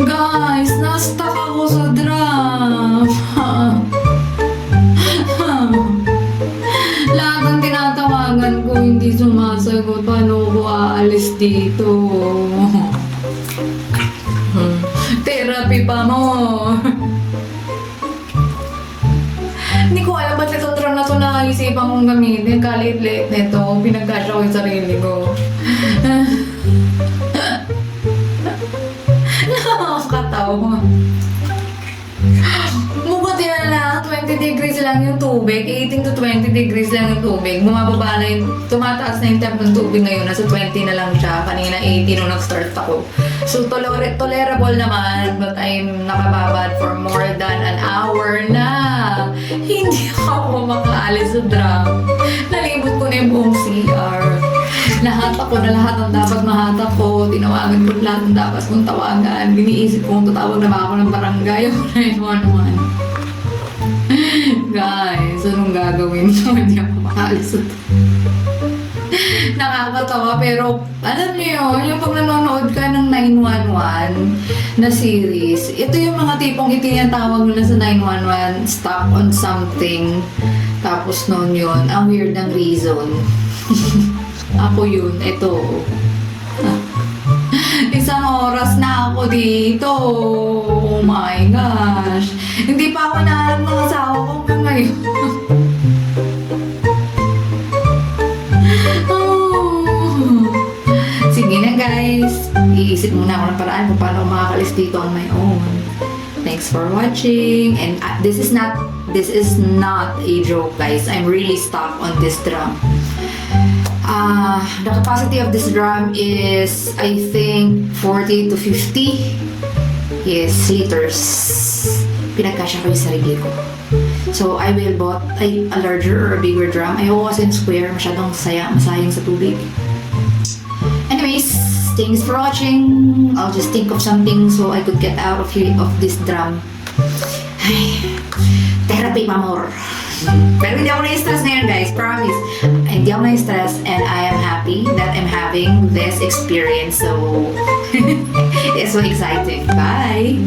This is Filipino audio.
Guys, na-stuck ako sa drum. Lahat ng tinatawagan ko hindi sumasagot. Paano ko aalis dito? Therapy pa mo. Hindi ko alam ba't ito drum na ito naisipan kong gamitin. Kalit-lit nito. Pinagkasya ko yung sarili ko. Nakakatawa. Mabuti na lang, 20 degrees lang yung tubig. 18 to 20 degrees lang yung tubig. Bumababa na yung, tumataas na yung temp ng tubig ngayon. Nasa 20 na lang siya. Kanina 18 nung nag-start ako. So, tolerable naman. But I'm nakababad for more than an hour na. Hindi ako makaalis sa drum. Nalibot ko na yung buong CR. Nahatak ko na lahat ng dapat mahatak ko. Tinawagan ko lahat ng dapat kong tawagan. Biniisip ko kung tatawag na ba ako ng barangay o 911. Guys, anong gagawin ko? Hindi ako makaalis sa nakakatawa, pero alam niyo yun, yung pag nanonood ka ng 911 na series, ito yung mga tipong itinatawag nila sa 911, stuck on something. Tapos noon yun, ang weird ng reason. Ako yun, ito. Isang oras na ako dito. Oh my gosh. Hindi pa ako naalam ng asawa ko hanggang ngayon. Sige na guys, iisip muna ako ng paraan kung paano makakalis dito on my own. Thanks for watching, and this is not a joke guys. I'm really stuck on this drum. The capacity of this drum is I think 40 to 50 liters. Pinagkasya ko yung sarili ko. So I will bought a larger or a bigger drum. Ayoko kasi square, masyadong masayang sa tubig. Anyways, thanks for watching. I'll just think of something so I could get out of this drum. Ay, therapy pa more. Pero hindi ako na-stress ngayon guys, promise. Hindi ako na-stress and I am happy that I'm having this experience. So, it's so exciting. Bye!